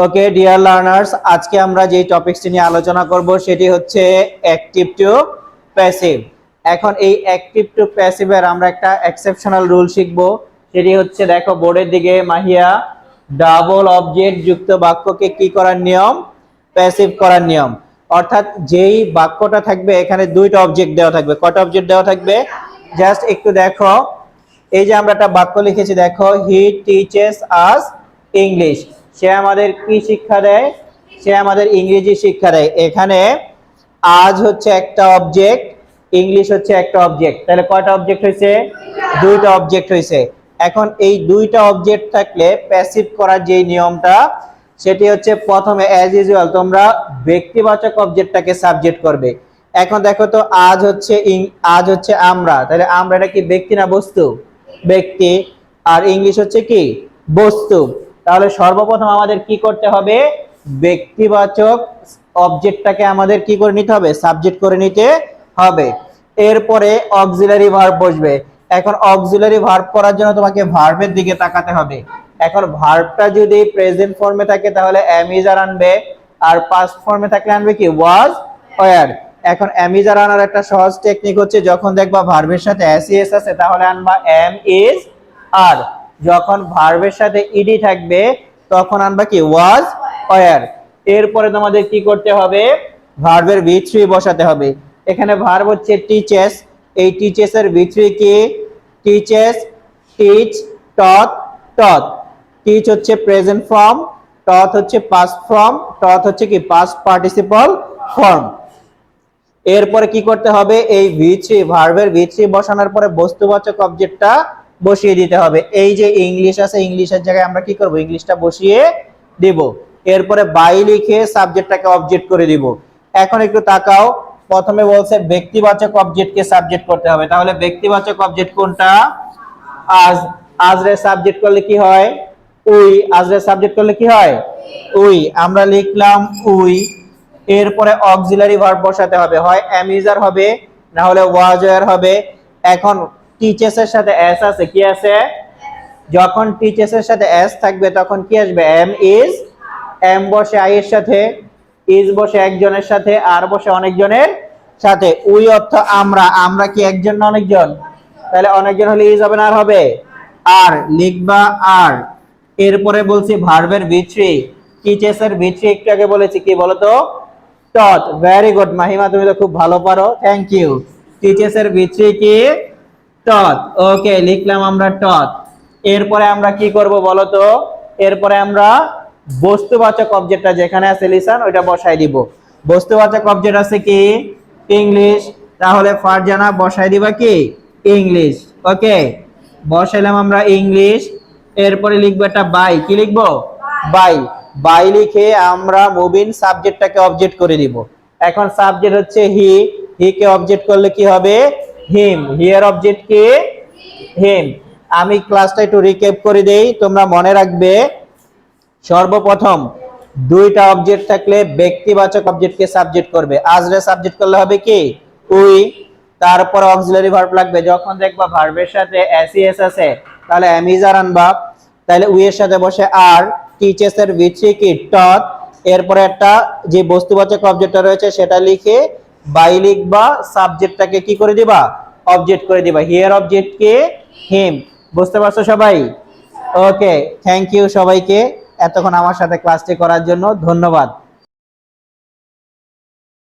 Okay dear learners, আজকে আমরা যে টপিকসটি নিয়ে আলোচনা করব সেটি হচ্ছে অ্যাক্টিভ টু প্যাসিভ। এখন এই অ্যাক্টিভ টু প্যাসিভের আমরা একটা এক্সেপশনাল রুল শিখব। সেটি হচ্ছে, দেখো বোর্ডের দিকে মাহিয়া, ডাবল অবজেক্ট যুক্ত বাক্যকে কি করার নিয়ম? প্যাসিভ করার নিয়ম। অর্থাৎ যেই বাক্যটা থাকবে এখানে দুইটা অবজেক্ট দেওয়া থাকবে। কয়টা অবজেক্ট দেওয়া থাকবে? জাস্ট একটু দেখো, এই যে আমরা একটা বাক্য লিখেছি, দেখো হি টিচেস আস ইংলিশ। সে আমাদের কি শিক্ষা দেয়? সে আমাদের ইংরেজি শিক্ষা দেয়। এখানে আজ হচ্ছে একটা অবজেক্ট, ইংলিশ হচ্ছে একটা অবজেক্ট। তাহলে কয়টা অবজেক্ট হয়েছে? দুইটা অবজেক্ট হয়েছে। এখন এই দুইটা অবজেক্ট থাকলে প্যাসিভ করার যে নিয়মটা সেটি হচ্ছে, প্রথমে অ্যাজ ইউজুয়াল তোমরা ব্যক্তিবাচক অবজেক্টটাকে সাবজেক্ট করবে। এখন দেখো তো, আজ হচ্ছে আমরা, তাহলে আমরা এটা কি ব্যক্তি না বস্তু? ব্যক্তি। আর ইংলিশ হচ্ছে কি? বস্তু। তাহলে সর্বপ্রথম আমাদের কি করতে হবে? ব্যক্তিবাচক অবজেক্টটাকে আমাদের কি করে নিতে হবে? সাবজেক্ট করে নিতে হবে। এরপরে অক্সিলারি ভার্ব বসবে। এখন অক্সিলারি ভার্ব করার জন্য তোমাকে ভার্বের দিকে তাকাতে হবে। এখন ভার্বটা যদি প্রেজেন্ট ফর্মে থাকে তাহলে am is are আনবে, আর পাস্ট ফর্মে থাকলে আনবে কি? was were। এখন am is are আনার একটা সহজ টেকনিক হচ্ছে, যখন দেখবা ভার্বের সাথে ses আছে তাহলে আনবা am is are। যখন ভার্বের সাথে ed থাকবে তখন আনবা কি? was were। এরপরে তোমাদের কি করতে হবে? ভার্বের v3 বসাতে হবে। এখানে ভার্ব হচ্ছে টিচেস, এই টিচেস এর v3 কি? টিচেস, টিচ, টট, টট। টিচ হচ্ছে প্রেজেন্ট ফর্ম, টট হচ্ছে পাস্ট ফর্ম, টট হচ্ছে কি? Past participle form. এরপরে কি করতে হবে? এই v3 ভার্বের v3 বসানোর পরে বস্তুবাচক অবজেক্টটা বসিয়ে দিতে হবে। এই যে ইংলিশ আছে, ইংলিশের জায়গায় আমরা কি করব? ইংলিশটা বসিয়ে দেব। এরপরে বাই লিখে সাবজেক্টটাকে অবজেক্ট করে দিব। এখন একটু তাকাও, প্রথমে বলছে ব্যক্তিবাচক অবজেক্টকে সাবজেক্ট করতে হবে। তাহলে ব্যক্তিবাচক অবজেক্ট কোনটা? আজ। আজরে সাবজেক্ট করলে কি হয়? উই। আজরে সাবজেক্ট করলে কি হয়? উই। আমরা লিখলাম উই। এরপরে অক্সিলারি ভার্ব বসাতে হবে, হয় am is are হবে, না হলে was were হবে। এখন টিচেস এর সাথে s আছে, কি আছে? যখন টিচেস এর সাথে s থাকবে তখন কি আসবে? am is। am বসে i এর সাথে, is বসে একজনের সাথে, আর বসে অনেকজনের সাথে। উই অর্থ আমরা। আমরা কি একজন না অনেকজন? তাহলে অনেকজন হলে is হবে না আর হবে? আর লিখবা আর। এরপরে বলছি ভার্বের v3, টিচেস এর v3 একটু আগে বলেছি, কি বলতো? টট। ভেরি গুড মাহিমা, তুমি তো খুব ভালো পারো, থ্যাংক ইউ। টিচেস এর v3 কি? টট। ওকে, লিখলাম আমরা টট। এরপরে আমরা কি করব বলো তো? এরপরে আমরা বস্তুবাচক অবজেক্টটা যেখানে আছে লিসন, ওইটা বসাই দিব। বস্তুবাচক অবজেক্ট আছে কি? ইংলিশ। তাহলে ফারজানা বসাই দিবা কি? ইংলিশ। ওকে, বসাইলাম আমরা ইংলিশ। এরপরে লিখবো একটা বাই। কি লিখবো? বাই। বাই লিখে আমরা মুভিং সাবজেক্টটাকে অবজেক্ট করে দিব। এখন সাবজেক্ট হচ্ছে হি, হি কে অবজেক্ট করলে কি হবে? হিম। হি এর অবজেক্ট কি? হিম। আমি ক্লাসটা একটু রিক্যাপ করে দেই, তোমরা মনে রাখবে। সর্বপ্রথম দুইটা অবজেক্ট থাকলে ব্যক্তিবাচক অবজেক্টকে সাবজেক্ট করবে। আজরে সাবজেক্ট করলে হবে কি? উই। তারপর অক্সিলারি ভার্ব লাগবে। যখন দেখবা ভার্বের সাথে ses আছে তাহলে am is are আনবা, তাহলে উই এর সাথে বসে আর। টিচেস এর v3 কি? টট। এরপরে একটা যে বস্তুবাচক অবজেক্টটা রয়েছে সেটা লিখে বাই লিখবা, সাবজেক্টটাকে কি করে দিবা? অবজেক্ট করে দিবা। হিয়ার অবজেক্ট কে? হিম। বুঝতে পারছো সবাই? ওকে, থ্যাংক ইউ সবাইকে এতক্ষণ আমার সাথে ক্লাসটি করার জন্য, ধন্যবাদ।